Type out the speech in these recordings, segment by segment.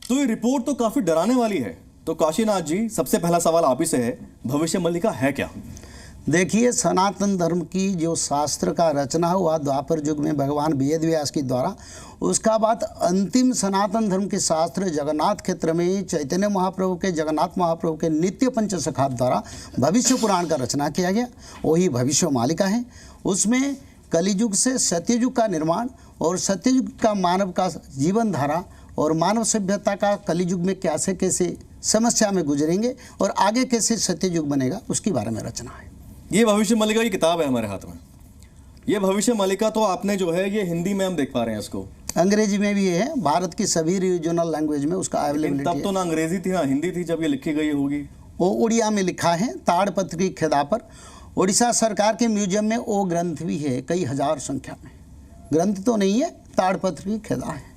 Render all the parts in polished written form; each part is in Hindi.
तो ये रिपोर्ट तो काफी डराने वाली है। तो काशीनाथ जी, सबसे पहला सवाल आप ही से है, भविष्य मल्लिका है क्या? देखिए, सनातन धर्म की जो शास्त्र का रचना हुआ द्वापर युग में भगवान वेद व्यास के द्वारा, उसका बाद अंतिम सनातन धर्म के शास्त्र जगन्नाथ क्षेत्र में चैतन्य महाप्रभु के, जगन्नाथ महाप्रभु के नित्य पंचसखा द्वारा भविष्य पुराण का रचना किया गया। वही भविष्य मालिका है। उसमें कलियुग से सत्ययुग का निर्माण और सत्ययुग का मानव का जीवन धारा और मानव सभ्यता का कलियुग में कैसे कैसे समस्या में गुजरेंगे और आगे कैसे सत्ययुग बनेगा, उसके बारे में रचना है। ये भविष्य मल्लिका की किताब है हमारे हाथ में। ये भविष्य मल्लिका तो आपने जो है, ये हिंदी में हम देख पा रहे हैं इसको, अंग्रेजी में भी है, भारत की सभी रीजनल लैंग्वेज में उसका अवेलेबिलिटी है। तब तो ना अंग्रेजी थी ना हिंदी थी जब ये लिखी गई होगी। वो उड़िया में लिखा है, ताड़पत्र की खेदा पर। उड़ीसा सरकार के म्यूजियम में वो ग्रंथ भी है, कई हजार संख्या में। ग्रंथ तो नहीं है, ताड़पत्र की खेदा है।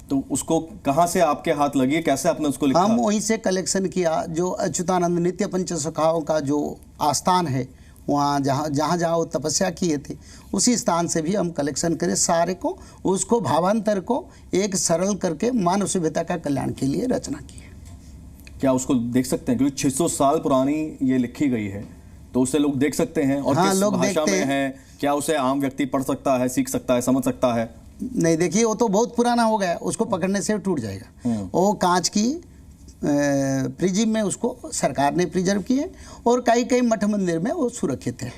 तो उसको कहाँ से आपके हाथ लगी, कैसे आपने उसको लिखा? हम वहीं से कलेक्शन किया, जो अच्युतानंद नित्य पंचसखाओं का जो आस्थान है, वहाँ जहाँ वो तपस्या किए थे, उसी स्थान से भी हम कलेक्शन करें सारे को, उसको भावांतर को एक सरल करके मानव सभ्यता का कल्याण के लिए रचना की है। क्या उसको देख सकते हैं? क्योंकि 600 साल पुरानी ये लिखी गई है, तो उसे लोग देख सकते हैं। और हाँ, किस लोग भाषा में हैं। है? क्या उसे आम व्यक्ति पढ़ सकता है, सीख सकता है, समझ सकता है? नहीं, देखिए, वो तो बहुत पुराना हो गया, उसको पकड़ने से टूट जाएगा। वो कांच की प्रिज्म में उसको सरकार ने प्रिजर्व किए और कई कई मठ मंदिर में वो सुरक्षित है।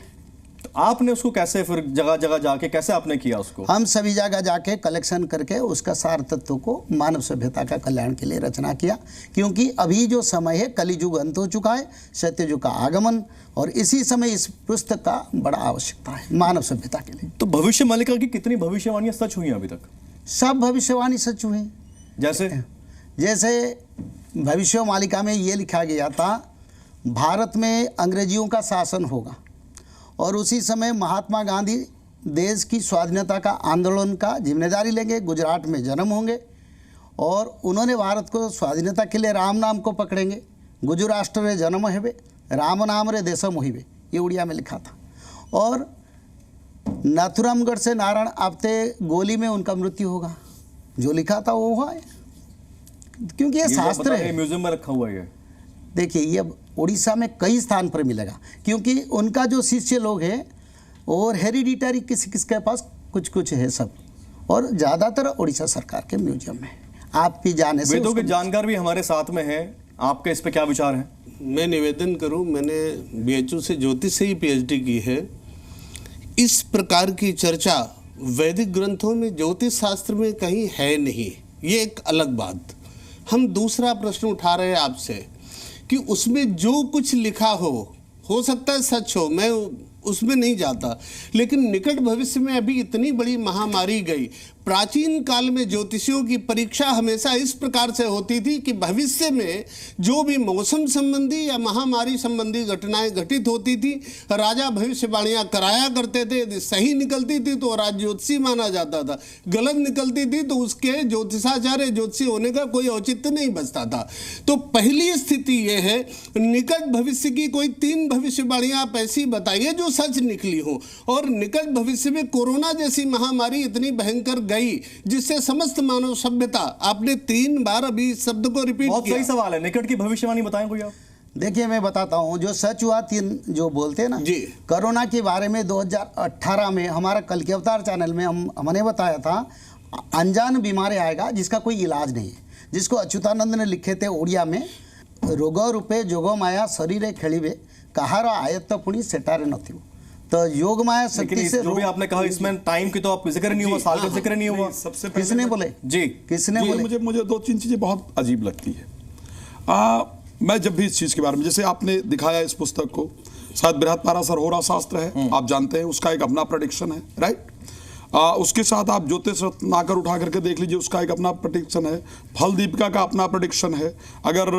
तो आपने उसको कैसे फिर जगह जगह जाके कैसे आपने किया उसको? हम सभी जगह जाके कलेक्शन करके उसका सार तत्व को मानव सभ्यता का कल्याण के लिए रचना किया। क्योंकि अभी जो समय है, कलियुग अंत हो चुका है, सत्ययुग का आगमन, और इसी समय इस पुस्तक का बड़ा आवश्यकता है मानव सभ्यता के लिए। तो भविष्य मल्लिका की कितनी भविष्यवाणियां सच हुई अभी तक? सब भविष्यवाणी सच हुई। जैसे भविष्य मालिका में ये लिखा गया था, भारत में अंग्रेजियों का शासन होगा और उसी समय महात्मा गांधी देश की स्वाधीनता का आंदोलन का जिम्मेदारी लेंगे, गुजरात में जन्म होंगे और उन्होंने भारत को स्वाधीनता के लिए राम नाम को पकड़ेंगे। गुजराष्ट्र रे जन्म हेबे, राम नाम रे देशम होइबे, ये उड़िया में लिखा था। और नाथुरामगढ़ से नारायण आपते गोली में उनका मृत्यु होगा, जो लिखा था वो हुआ है। क्योंकि ये शास्त्र है, म्यूजियम में रखा हुआ है। देखिए, ये उड़ीसा में कई स्थान पर मिलेगा, क्योंकि उनका जो शिष्य लोग हैं और हेरिडिटरी किसी किसके पास कुछ कुछ है सब, और ज़्यादातर उड़ीसा सरकार के म्यूजियम में। आप भी जाने से वेदों के जानकार भी हमारे साथ में है, आपके इस पे क्या विचार है? मैं निवेदन करूं, मैंने बीएचयू से ज्योतिष से ही पीएचडी की है। इस प्रकार की चर्चा वैदिक ग्रंथों में ज्योतिष शास्त्र में कहीं है नहीं, ये एक अलग बात। हम दूसरा प्रश्न उठा रहे हैं आपसे कि उसमें जो कुछ लिखा हो सकता है सच हो, मैं उसमें नहीं जाता, लेकिन निकट भविष्य में अभी इतनी बड़ी महामारी गई। प्राचीन काल में ज्योतिषियों की परीक्षा हमेशा इस प्रकार से होती थी कि भविष्य में जो भी मौसम संबंधी या महामारी संबंधी घटनाएं घटित होती थी, राजा भविष्यवाणियां कराया करते थे। यदि सही निकलती थी तो राज ज्योतिषी माना जाता था, गलत निकलती थी तो उसके ज्योतिषाचार्य ज्योतिषी होने का कोई औचित्य नहीं बचता था। तो पहली स्थिति यह है, निकट भविष्य की कोई 3 भविष्यवाणियां आप ऐसी बताइए जो सच निकली हो। और निकट भविष्य में कोरोना जैसी महामारी इतनी भयंकर गई जिससे समस्त मानव सभ्यता, आपने 3 बार अभी इस शब्द को रिपीट किया। बहुत सही सवाल है, निकट की भविष्यवाणी बताएं कोई आप। देखिए, मैं बताता हूँ जो सच हुआ, 3 जो बोलते हैं ना जी। कोरोना के बारे में 2018 में हमारा कल के अवतार चैनल में हमने बताया था, अनजान बीमारी आएगा जिसका कोई इलाज नहीं है, जिसको अच्युतानंद ने लिखे थे उड़िया में, रोग रूपे जोग माया शरीरे खेलिबे कहार आयत्त पुणी सेटारे नथिबो। तो योग माया शक्ति से जो भी आपने कहा, इसमें टाइम की तो आप जिक्र नहीं हुआ, साल का जिक्र नहीं हुआ। सबसे पहले किसने बोले जी, किसने बोले? मुझे 2-3 चीजें बहुत अजीब लगती है। मैं जब भी इस चीज के बारे में, जैसे आपने दिखाया इस पुस्तक को, शायद बृहत्पाराशर होरा शास्त्र है, आप जानते हैं, उसका एक अपना प्रेडिक्शन है, राइट। उसके साथ आप ज्योतिष रत्नाकर उठा करके देख लीजिए, उसका एक अपना प्रेडिक्शन है। फल दीपिका का अपना प्रेडिक्शन है। अगर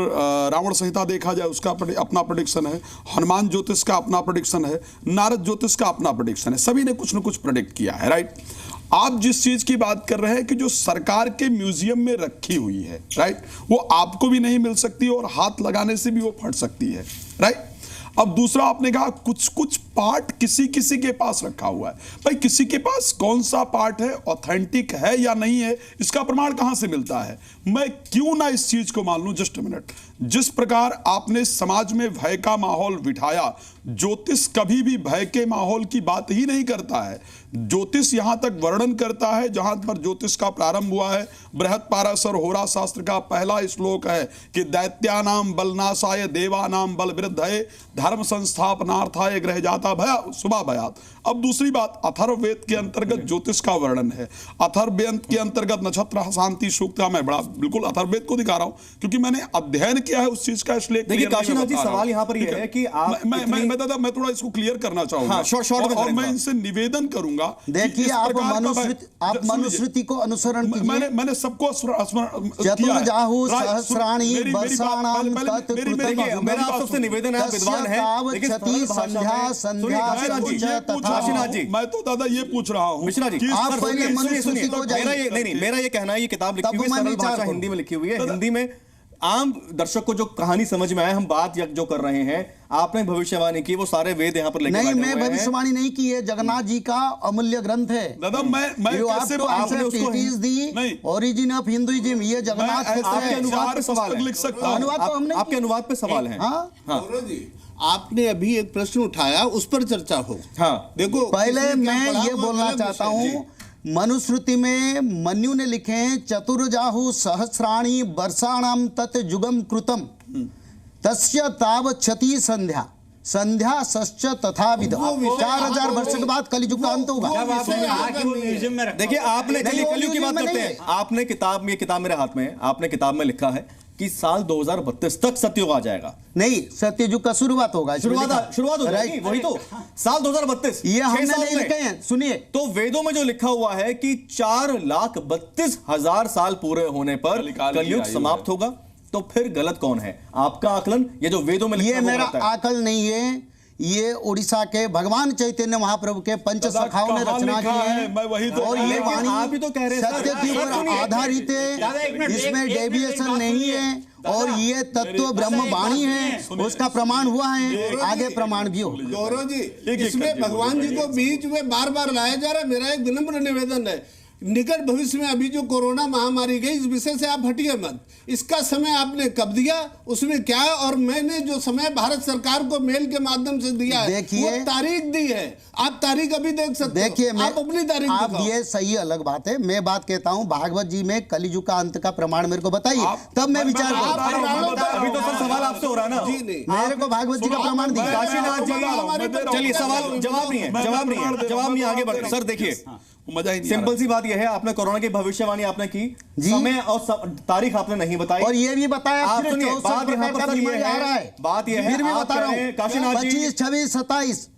रावण संहिता देखा जाए, उसका अपना प्रेडिक्शन है। हनुमान ज्योतिष का अपना प्रेडिक्शन है। नारद ज्योतिष का अपना प्रेडिक्शन है। सभी ने कुछ न कुछ प्रेडिक्ट किया है, राइट। आप जिस चीज की बात कर रहे हैं कि जो सरकार के म्यूजियम में रखी हुई है, राइट, वो आपको भी नहीं मिल सकती और हाथ लगाने से भी वो फट सकती है, राइट। अब दूसरा आपने कहा कुछ कुछ पार्ट किसी किसी के पास रखा हुआ है। भाई किसी के पास कौन सा पार्ट है, ऑथेंटिक है या नहीं है, इसका प्रमाण कहां से मिलता है? मैं क्यों ना इस चीज को मान लूं। जस्ट अ मिनट, जिस प्रकार आपने समाज में भय का माहौल बिठाया, ज्योतिष कभी भी भय के माहौल की बात ही नहीं करता है। ज्योतिष यहां तक वर्णन करता है, जहां पर ज्योतिष का प्रारंभ हुआ है, बृहत पाराशर होरा शास्त्र का पहला श्लोक है कि दैत्यानाम बलनाशाय देवानाम बल वृद्धये धर्म संस्थापनार्थाय ग्रह जाता भया शुभा भयात। अब दूसरी बात, अथर्ववेद के अंतर्गत ज्योतिष का वर्णन है। अथर्ववेद के अंतर्गत नक्षत्र शांति सूक्त, मैं बड़ा बिल्कुल अथर्ववेद को दिखा रहा हूं क्योंकि मैंने अध्ययन किया है उस चीज का, इसलिए देखिए काशीनाथ जी, सवाल यहाँ पर यह है कि आप मैं थोड़ा इसको क्लियर करना चाहूंगा। हाँ, शॉर्ट और मैं इनसे निवेदन करूंगा, देखिए आप मनुस्मृति को अनुसरण कीजिए। मैंने सबको चतुर्जाहु सहस्राणि वर्षाणाम तत्कृतं। मेरा आप सबसे निवेदन है, विद्वान है, क्षति संध्या संध्या तथा। काशीनाथ जी, मैं तो दादा ये पूछ रहा हूँ मिश्रा जी, आप पहले मनुस्मृति को जाइए। मेरा ये कहना है, ये किताब लिखी हुई है, सरल भाषा हिंदी में लिखी हुई है, हिंदी में आम दर्शक को जो कहानी समझ में आए, हम बात जो कर रहे हैं, आपने भविष्यवाणी की, वो सारे वेद यहाँ पर लेके नहीं, मैं भविष्यवाणी नहीं की है, जगन्नाथ जी का अमूल्य ग्रंथ है। दादा मैं कैसे दी ओरिजिन ऑफ हिंदुइज्म, ये जगन्नाथ आपके अनुवाद पे सवाल है, लिख सकता अनुवाद तो हमने आपके अनुवाद पे सवाल है। गौरव जी, आपने अभी एक प्रश्न उठाया, उस पर चर्चा हो। हाँ, देखो, पहले मैं ये बोलना चाहता हूँ, मनुस्मृति में मन्यु ने लिखे हैं चतुर्जाहु सहस्राणि वर्षाणाम तत् जुगम कृतम तस्य ताव क्षति संध्या संध्या सश्च तथा विद। 4000 वर्ष के बाद कलियुग का अंत होगा। देखिए आपने, कलयुग की बात करते हैं, आपने किताब, ये किताब मेरे हाथ में है, आपने किताब में लिखा है कि साल 2032 तक सत्ययुग आ जाएगा। नहीं, सत्ययुग का शुरुआत होगा, शुरुआत हो जाएगी, वही तो साल 2032, ये हमने नहीं लिखे हैं। सुनिए, तो वेदों में जो लिखा हुआ है कि 4,32,000 साल पूरे होने पर कलयुग समाप्त होगा, तो फिर गलत कौन है, आपका आकलन, ये जो वेदों में लिखा ये मेरा आकलन नहीं है, ये उड़ीसा के भगवान चैतन्य महाप्रभु के पंच सखाओं ने रचना की है। मैं वही तो, और ये वाणी आप भी तो कह रहे हैं सत्य के ऊपर आधारित है, इसमें डेविएशन नहीं है, और ये तत्व ब्रह्म वाणी है, उसका प्रमाण हुआ है, आगे प्रमाण भी हो। गौरव जी, इसमें भगवान जी को बीच में बार बार लाया जा रहा है। मेरा एक विनम्र निवेदन है, निकट भविष्य में अभी जो कोरोना महामारी गई, इस विषय से आप हटिए मत। इसका समय आपने कब दिया, उसमें क्या है, और मैंने जो समय भारत सरकार को मेल के माध्यम से दिया है, वो तारीख दी है। आप तारीख अभी देख सकते हैं। देखिए, आप अपनी तारीख आप ये सही अलग बात है, मैं बात कहता हूँ भागवत जी में कलियुग का अंत का प्रमाण मेरे को बताइए, तब मैं विचार करूँ। अभी तो सर सवाल आपसे हो रहा है ना जी, नहीं मेरे को भागवत जी का प्रमाण दिया। काशीनाथ जी, चलिए सवाल जवाब नहीं है, जवाब नहीं, आगे बढ़ते। सर देखिए, मजा ही नहीं, सिंपल सी बात यह है, आपने कोरोना की भविष्यवाणी आपने की, समय और तारीख आपने नहीं बताई, और ये भी बताया आप सुनिए, बात यहाँ पर ये है, बात यह है, फिर भी बता रहा हूँ, काशीनाथ जी 25, 26, 27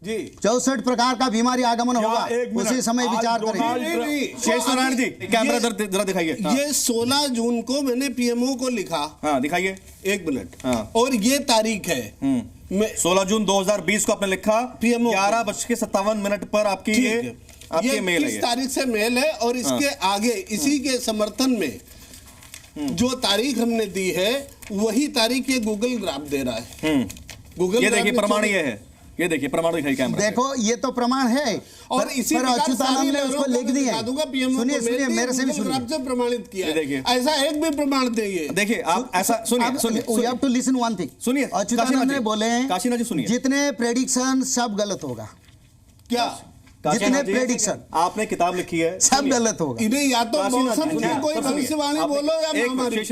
जी 64 प्रकार का बीमारी आगमन होगा, उसी समय विचार करेंगे। शेष नारायण जी, कैमरा जरा दिखाइए। ये 16 जून को मैंने पीएमओ को लिखा। हाँ दिखाइए, 1 मिनट। और ये तारीख है 16 जून 2020 को आपने लिखा, पीएमओ 11:57 पर आपकी ये मेल है, इस तारीख से मेल है, और इसके आगे इसी के समर्थन में जो तारीख हमने दी है, वही तारीख ये गूगल ग्राफ दे रहा है। गूगल, ये देखिए प्रमाण, ये है, ये देखिए प्रमाण दिखाई कैमरा, देखो ये तो प्रमाण है, और इसी अच्युतानंद ने उसको लिख दिया है। सुनिए, मेरे से भी सुनिए, प्रमाणित किया है। देखिए, ऐसा एक भी प्रमाण चाहिए। देखिए आप ऐसा सुनिए, you have to listen one thing। सुनिए, अच्युतानंद ने बोले, काशीनाथ जी सुनिए, जितने प्रेडिक्शन सब गलत होगा। क्या? जितने प्रेडिक्शन आपने किताब लिखी है, सब गलत होगा। इन्हें या तो मौसम की कोई भविष्यवाणी बोलो, या महामारी।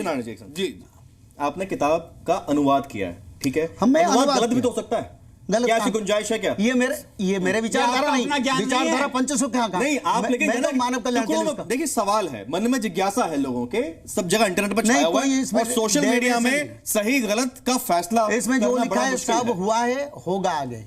जी, आपने किताब का अनुवाद किया है, ठीक है, हमें अनुवाद गलत भी तो हो सकता है, क्या ऐसी गुंजाइश है क्या? ये मेरे विचारधारा नहीं, विचारधारा पंचसुख का नहीं, आप लेकिन मैं तो मानव कल्याण। देखिए सवाल है, मन में जिज्ञासा है लोगों के, सब जगह इंटरनेट पर छाया हुआ है, और सोशल मीडिया में सही गलत का फैसला, इसमें जो लिखा है सब हुआ है, होगा आगे,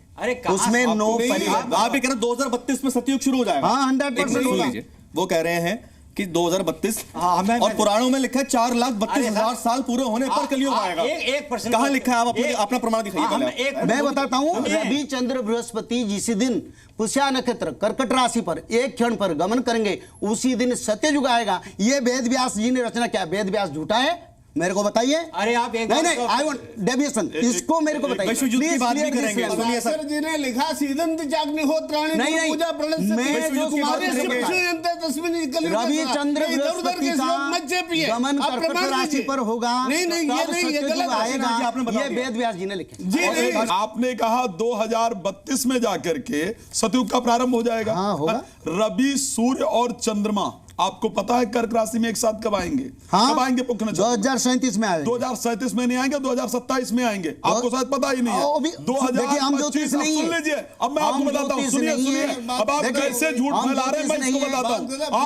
उसमें नो परिवर्तन। आप ये कह रहे 2032 में सत्युग शुरू हो जाएगा। हाँ, 100% होगा। वो कह रहे हैं कि 2032, और पुराणों में लिखा है 4,32,000 साल पूरे होने पर कलयुग आएगा। एक प्रश्न कहाँ लिखा है, आप अपना प्रमाण दिखाइए। मैं बताता हूँ, रवि चंद्र बृहस्पति जिस दिन पुष्या नक्षत्र कर्कट राशि पर एक क्षण पर गमन करेंगे, उसी दिन सत्ययुग आएगा। ये वेद व्यास जी ने रचना किया। वेद व्यास झूठा है? मेरे को बताइए। अरे आप एक नहीं नहीं, आई वांट डेविएशन, इसको मेरे को बताइए। विश्व युद्ध की बात भी करेंगे। सुनिए सर, भास्कर जी ने लिखा सीदंत जाग्निहोत्राणि नहीं, नहीं, पूजा प्रणत से मैं विश्व जो युद्ध की बात बात करेंगे। रविचंद्र बृहस्पति का गमन कर्कट राशि पर होगा, नहीं नहीं, ये तब नहीं, ये सत्ययुग गलत है। आएगा। आपने बता ये दिया। वेद व्यास जी ने लिखे। जी नहीं, आपने कहा 2032 में जाकर के सतयुग का प्रारंभ हो जाएगा। हाँ, होगा। रवि, सूर्य और चंद्रमा आपको पता है कर्क राशि में एक साथ कब आएंगे? हाँ, कब आएंगे पुख्य नक्षत्र? 2037 में आएगा। 2037 में नहीं आएंगे, 2027 में आएंगे। आपको शायद पता ही नहीं है। देखिए, हम ज्योतिष नहीं है। सुन लीजिए, अब मैं आपको हम बताता हूँ। ज्योतिष सुनिए नहीं सुनिए, है। अब आप देखिए, कैसे झूठ हम फैला रहे हैं, मैं ज्योतिष इसको नहीं है। बताता हूँ।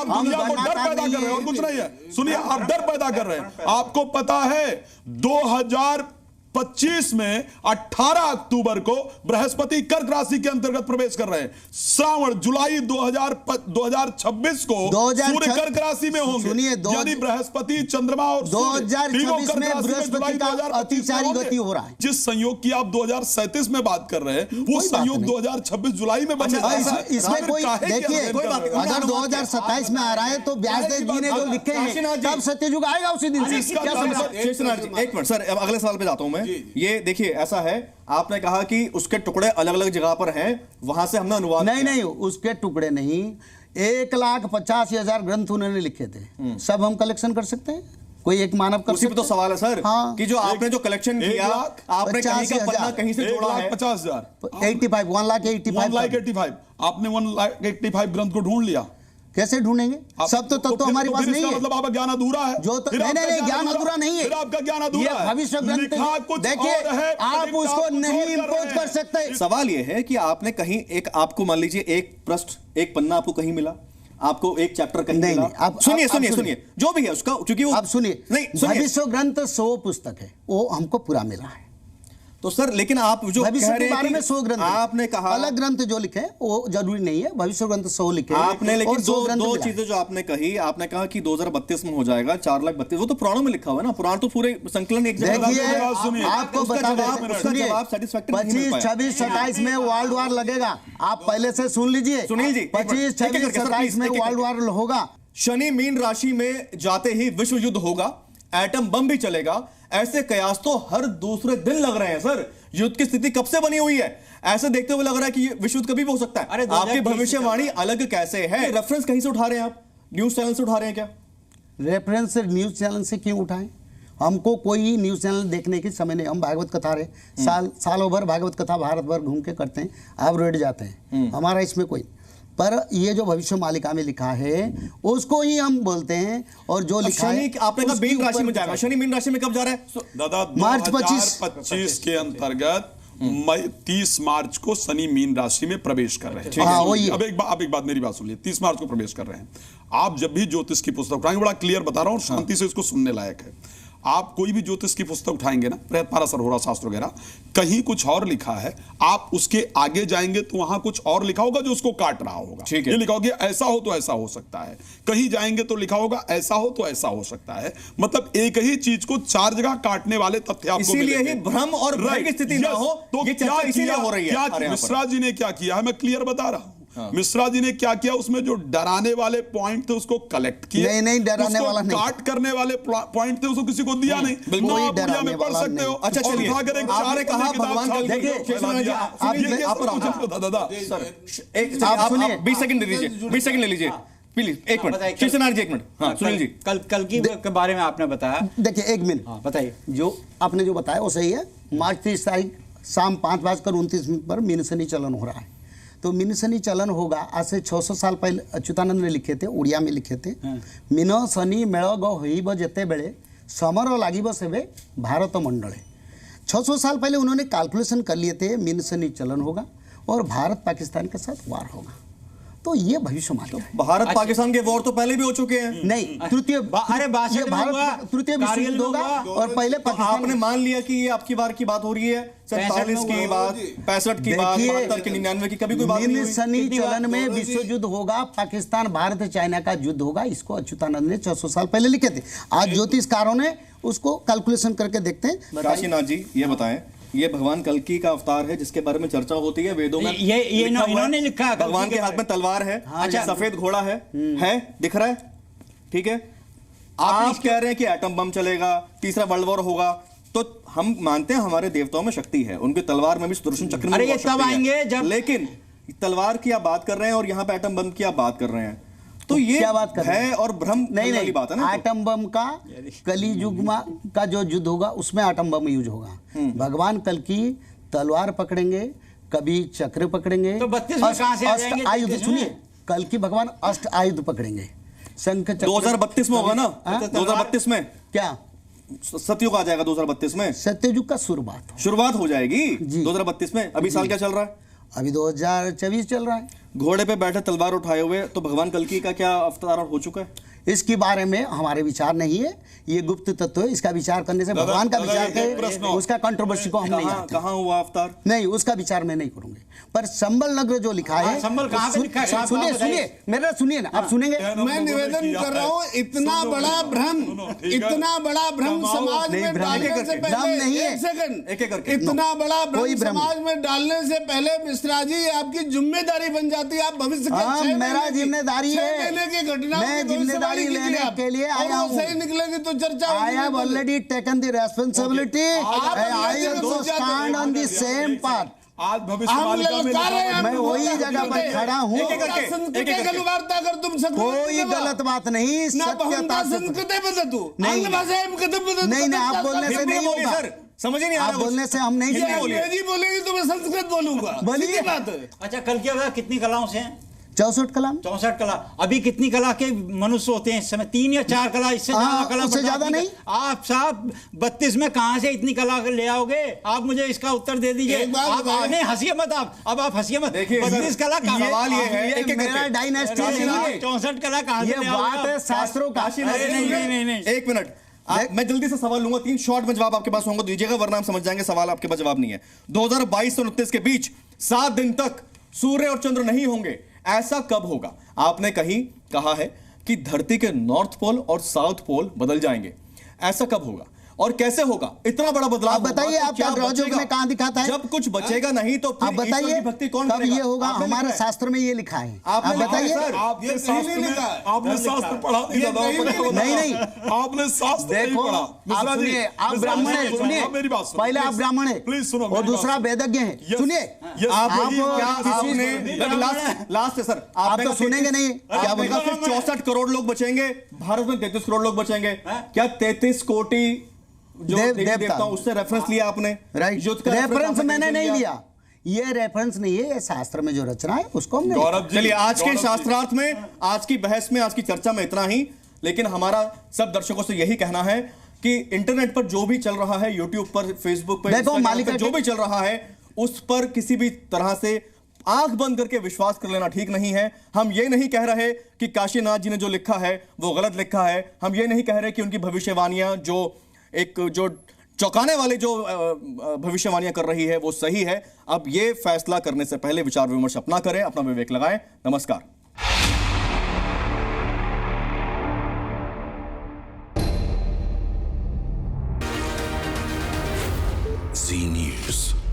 आप हम दुनिया को डर बनाता पैदा कर रहे हैं और नहीं कुछ है। नहीं है। सुनिए, आप डर पैदा कर रहे हैं। आपको पता है 2025 में 18 अक्टूबर को बृहस्पति कर्क राशि के अंतर्गत प्रवेश कर रहे हैं। श्रावण जुलाई 2026 को 2026 सूर्य कर्क राशि में होंगे। सुनिए, यानी बृहस्पति, चंद्रमा और सूर्य 2026 तीनों कर्क में राशि बृहस्पति जुलाई का 2025 में अतिचारी होंगे। गति हो रहा है। जिस संयोग की आप 2037 में बात कर रहे हैं, वो कोई बात संयोग नहीं। 2026 जुलाई में बनने अच्छा, जा रहा है। इसमें कोई काहे की देखिए, अध्ययन कर रहे हैं? अगर 2027 में आ रहा है तो व्यासदेव जी ने जो लिखे हैं तब सत्ययुग आएगा उसी दिन से। इसका क्या मतलब- समझ? शेषनाथ जी, एक मिनट सर, अब अगले सवाल पे जाता हूं मैं। ये देखिए, ऐसा है, आपने कहा कि उसके टुकड़े अलग अलग जगह पर हैं, वहां से हमने अनुवाद नहीं किया। नहीं, उसके टुकड़े नहीं, 1,85,000 ग्रंथ उन्होंने लिखे थे। सब हम कलेक्शन कर सकते हैं? कोई एक मानव कर उसी पे तो सकता सवाल है सर, हाँ। कि जो आपने जो कलेक्शन एक किया, लाख आपने कहीं का 85,000 पन्ना कहीं से जोड़ा है। 1,50,000 85 1,85,000 आपने 1,85,000 ग्रंथ को ढूंढ लिया। कैसे ढूंढेंगे? सब तो तत्व हमारे पास नहीं है। मतलब आपका ज्ञान अधूरा है। जो तो फिर नहीं आपका नहीं, ज्ञान अधूरा नहीं है। फिर आपका ज्ञान ये अधूरा है। भविष्य ग्रंथ लिखा कुछ देखिए, और है, आप लिखा उसको कुछ नहीं और कर इंपोज रहे कर हैं। सकते। सवाल ये है कि आपने कहीं एक, आपको मान लीजिए एक पृष्ठ, एक पन्ना आपको कहीं मिला, आपको एक चैप्टर कहीं नहीं, मिला। नहीं, आप- सुनिए आप सुनिए सुनिए। सुनिए, जो भी है उसका, क्योंकि वो अब सुनिए, नहीं सुनिए भविष्य ग्रंथ 100 पुस्तक है, वो हमको पूरा मिला है। तो सर, लेकिन आप जो कह भविष्य रहे के हैं बारे कि में 100 ग्रंथ है। आपने कहा, अलग ग्रंथ जो लिखे हैं वो जरूरी नहीं है, भविष्य ग्रंथ 100 लिखे हैं। आपने लेकिन और 100 ग्रंथ दो मिला है। चीजें जो आपने कही, आपने कहा कि 2032 में हो जाएगा 4,32,000, वो तो पुराणों में लिखा हुआ है ना, पुराण तो पूरे संकलन एक जगह। देखिए, मेरी बात सुनिए। आपको उसका बता जवाब- दें, उसका सुनिए, जवाब satisfactory नहीं मिल 25, पाया। 26, 27 में वर्ल्ड वार लगेगा। आप पहले से सुन लीजिए। सुनील जी, 25, 26, 27 में वर्ल्ड वार होगा। शनि मीन राशि में जाते ही विश्व युद्ध होगा, एटम बम भी चलेगा, ऐसे कयास तो हर दूसरे दिन लग रहे हैं सर। युद्ध की स्थिति कब से बनी हुई है? ऐसे देखते हुए लग रहा है कि ये विश्व युद्ध कभी भी हो सकता है। अरे, आपकी 2023 भविष्यवाणी अलग कैसे है? रेफरेंस कहीं से उठा रहे हैं आप? न्यूज चैनल से उठा रहे हैं क्या? रेफरेंस न्यूज चैनल से क्यों उठाएं? हमको कोई न्यूज चैनल देखने की समय नहीं। हम भागवत कथा रहे सालों भर भागवत कथा भारत भर घूम के करते हैं, अब रेड जाते हैं। हमारा इसमें कोई, पर ये जो भविष्य मालिका में लिखा है उसको ही हम बोलते हैं। और जो लिखा है शनि आपने कहा उसके मीन राशि ऊपर में जाएगा, शनि मीन राशि में कब जा रहा है? दादा, मार्च 2025 के अंतर्गत 30 मार्च को शनि मीन राशि में प्रवेश कर रहे हैं। हाँ, वही है। अब एक बात मेरी बात सुनिए, 30 मार्च को प्रवेश कर रहे हैं। आप जब भी ज्योतिष की पुस्तक उठाएंगे, बड़ा क्लियर बता रहा हूं, शांति से इसको सुनने लायक है। आप कोई भी ज्योतिष की पुस्तक उठाएंगे ना, बृहत्पाराशर होरा शास्त्र वगैरह, कहीं कुछ और लिखा है, आप उसके आगे जाएंगे तो वहां कुछ और लिखा होगा जो उसको काट रहा होगा। ठीक है। ये लिखा होगा ऐसा हो तो ऐसा हो सकता है, कहीं जाएंगे तो लिखा होगा ऐसा हो तो ऐसा हो सकता है। मतलब एक ही चीज को 4 जगह काटने वाले तथ्य आपको इसीलिए मिलेंगे। ही भ्रम और भय की स्थिति ना हो, तो ये चर्चा इसीलिए हो रही है हमारे यहाँ पर। मिश्रा जी ने क्या किया है, मैं क्लियर बता रहा हूं। मिश्रा जी ने क्या किया, उसमें जो डराने वाले पॉइंट थे उसको कलेक्ट किए। नहीं, डराने उसको वाला नहीं। काट करने वाले पॉइंट थे उसको किसी को दिया नहीं। बिल्कुल ना ही आप दुनिया डराने में पढ़ वाला सकते हो। नहीं। अच्छा, और चलिए, उठाकर एक आपने 4 कहा पन्ने भगवान किताब कल छाप देखिए, दो, शेषनाथ फैला जी, दिया। आप- ये आप पर सब आओ। कुछ दादा एक आप सुनिए। 20 सेकंड ले लीजिए, 20 सेकंड ले लीजिए प्लीज, एक मिनट। शेषनाथ जी, एक मिनट। हाँ, सुनील जी, कल के बारे में आपने बताया। देखिए, एक मिनट। हाँ, बताइए। जो आपने जो बताया वो सही है। मार्च 30 तारीख शाम 5:29 पर मीन शनि चलन हो रहा है। तो मीन शनि चलन होगा आज से 600 साल पहले अच्युतानंद ने लिखे थे, उड़िया में लिखे थे। मीन शनि मेल होइब जेते बेले समर लागिब सेबे भारत मंडले। 600 साल पहले उन्होंने कैलकुलेशन कर लिए थे, मीन शनि चलन होगा और भारत पाकिस्तान के साथ वार होगा। तो ये भविष्यवाणी है। भारत पाकिस्तान के वॉर तो पहले भी हो चुके हैं। नहीं, तृतीय अरे, बासठ ये में हुआ, भारत तृतीय विश्व कारगिल युद्ध में होगा हुआ। और पहले तो पाकिस्तान आपने मान लिया कि ये आपकी बार की बात हो रही है, 47 की बात, 65 की बात, देखिए, 72 की, 99 की, कभी कोई बात नहीं मीन हुई। शनि कितनी बात चलन में विश्व युद्ध होगा, पाकिस्तान भारत चाइना का युद्ध होगा। इसको अच्युतानंद ने 600 साल पहले लिखे थे। आज ज्योतिषकारों ने उसको कैलकुलेशन करके देखते हैं। काशीनाथ जी, ये बताएं, ये भगवान कल्कि का अवतार है जिसके बारे में चर्चा होती है वेदों में। ये लिखा हुआ है। इन्होंने लिखा है, भगवान कल्कि के के हाथ में तलवार है, अच्छा। सफेद घोड़ा है, दिख रहा है, ठीक है। आप कह रहे हैं कि एटम बम चलेगा, तीसरा वर्ल्ड वॉर होगा, तो हम मानते हैं हमारे देवताओं में शक्ति है, उनकी तलवार में भी सुदर्शन चक्र में अरे भी ये बहुत तब शक्ति है। आएंगे जब- लेकिन तलवार की आप बात कर रहे हैं और यहाँ पे एटम बम की आप बात कर रहे हैं, तो ये क्या बात कर रहे हैं? है और भ्रम नहीं वाली बात है ना। एटम बम का कली युग का जो युद्ध होगा उसमें एटम बम यूज होगा। भगवान कल की तलवार पकड़ेंगे, कभी चक्र पकड़ेंगे, तो 32 में कहां से आ अष्ट जाएंगे? आयुध 33 में? सुनिए, कल की भगवान अष्ट आयुध पकड़ेंगे, शंख चक्र। 2032 में होगा ना, हाँ? 2032 में क्या सतयुग आ जाएगा 2032 में, सत्ययुग का शुरुआत हो। शुरुआत हो जाएगी जी। 2032 में। अभी साल क्या चल रहा है? अभी 2024 चल रहा है। घोड़े पे बैठे तलवार उठाए हुए, तो भगवान कल्कि का क्या अवतार हो चुका है? इसके बारे में हमारे विचार नहीं है, ये गुप्त तत्व है। इसका विचार करने से भगवान का विचार एक प्रश्न करें, और। उसका कंट्रोवर्सी को हम नहीं कहाँ जानते। कहाँ हुआ अवतार? नहीं, उसका विचार मैं नहीं करूंगी। पर संबल नगर जो लिखा है, संबल कहाँ पे लिखा है? आप सुनिए बताइए। सुनिए, मेरा सुनिए ना, आप सुनेंगे। मैं निवेदन कर रहा हूँ, इतना बड़ा भ्रम, इतना बड़ा भ्रम समाज नहीं, में भ्रम डालने एक-एक से करके। भ्रम पहले, नहीं है। एक सेकंड, एक-एक करके। इतना बड़ा कोई भ्रम भ्रम समाज में डालने से पहले मिश्रा जी आपकी जिम्मेदारी बन जाती है। आप भविष्य के हाँ, 6 मेरा महीने की- जिम्मेदारी 6 है। महीने की घटनाओं मैं की जिम्मेदारी भविष्यवाणी लेने कीजिए आप। के लिए और आया वो हूँ। सही निकलेगी तो चर्चा I होगी। have already taken the responsibility. आप I अंग्रेजी में also घुस जाते हैं। stand on the same path. आज भविष्य हम मालिका में ललकार रहे हैं, मैं हम वही लोग जगह पर खड़ा हूँ। एक-एक करके, संस्कृति एक-एक करके। गलवार्ता कर तुम सकते कोई गलत बात नहीं, ना सत्यता बहुमता से। संस्कृति बदल तू नहीं। आंग्ल भाषा में कदम बदल नहीं, नहीं, आप बोलने से हिंदी नहीं बोलिए होगा। सर, समझ ही नहीं आ आप रहा कुछ। बोलने से हम नहीं ये हिंदी बोलिए। अंग्रेजी बोलेगी तो मैं संस्कृत बोलूंगा। बोलिए। सीधी बात है। अच्छा, कल क्या होगा? कितनी कलाओं से हैं? 64 कलाम। 64 कला। अभी कितनी कला के मनुष्य होते हैं इस समय? 3 या 4 कला, इससे हाँ, ज्यादा कला उससे बता ज्यादा दीजिए। नहीं। आप साहब 32 में कहां से इतनी कला ले आओगे? आप मुझे इसका उत्तर दे दीजिए। एक बात आप बताइए। नहीं, हंसिए मत आप, अब आप हंसिए मत। देखिए, 32 कला ये सवाल ये है, ये एक-एक मेरा करके। डायनेस्टी नहीं है। 64 कला कहां से ये ले आओगे? बात है शास्त्रों का। काशी अरे नहीं, नहीं, नहीं, नहीं। एक मिनट, मैं जल्दी से सवाल लूंगा, 3 शॉर्ट में जवाब आपके पास होंगे, दीजिएगा, वरना हम समझ जाएंगे सवाल आपके पास जवाब नहीं है। 2022 और 29 के बीच 7 दिन तक सूर्य और चंद्र नहीं होंगे, ऐसा कब होगा? आपने कहीं कहा है कि धरती के नॉर्थ पोल और साउथ पोल बदल जाएंगे, ऐसा कब होगा और कैसे होगा? इतना बड़ा बदलाव आप बताइए, होगा तो आप क्या ग्रह जोग बचेगा? में कहाँ दिखाता है? जब कुछ बचेगा नहीं तो फिर आप ईश्वर बताइए की भक्ति कौन कब करेगा? ये होगा? आपने हमारे लिखा है। शास्त्र में ये लिखा है। आपने आप लिखा है, बताइए। सर। आपने ये शास्त्र कहीं में, नहीं लिखा है। आपने शास्त्र पढ़ा नहीं ये दादा, कहीं आपने नहीं क्या नहीं, नहीं। बताया? आपने शास्त्र नहीं देखो, पढ़ा। आप मिश्रा जी, सुनिए, आप मिश्रा ब्राह्मण जी, हैं, सुनो, सुनिए। हाँ, मेरी बात सुनो, पहले आप please। ब्राह्मण हैं प्लीज सुनो और मेरी दूसरा बात। वेदज्ञ हैं। Yes, सुनिए, yes, आप वही क्या बात। आपने लास्ट है सर, आप आपने तो कहा सुनेंगे नहीं। क्या क्या बोला? बोला? सिर्फ 64 करोड़ लोग बचेंगे, भारत में 33 करोड़ लोग बचेंगे। क्या 33 कोटि जो देवी देवता। देवता, उससे रेफरेंस लिया आपने? राइट, युद्ध का रेफरेंस आपने मैंने कहीं नहीं से लिया। ये रेफरेंस नहीं है, ये शास्त्र में जो रचना है उसको हमने लिखा। गौरव जी, चलिए, आज के गौरव जी। शास्त्रार्थ में, आज की बहस में, आज की चर्चा में इतना ही। लेकिन हमारा सब दर्शकों से यही कहना है कि इंटरनेट पर जो भी चल रहा है, यूट्यूब पर, फेसबुक पर, देखो, इंस्टाग्राम मालिका पर जो के- भी चल रहा है, उस पर किसी भी तरह से आंख बंद करके विश्वास कर लेना ठीक नहीं है। हम ये नहीं कह रहे कि काशीनाथ जी ने जो लिखा है वो गलत लिखा है। हम ये नहीं कह रहे कि उनकी भविष्यवाणियां जो चौंकाने वाले जो भविष्यवाणियां कर रही है वो सही है। अब ये फैसला करने से पहले विचार विमर्श अपना करें, अपना विवेक लगाएं। नमस्कार। Z News.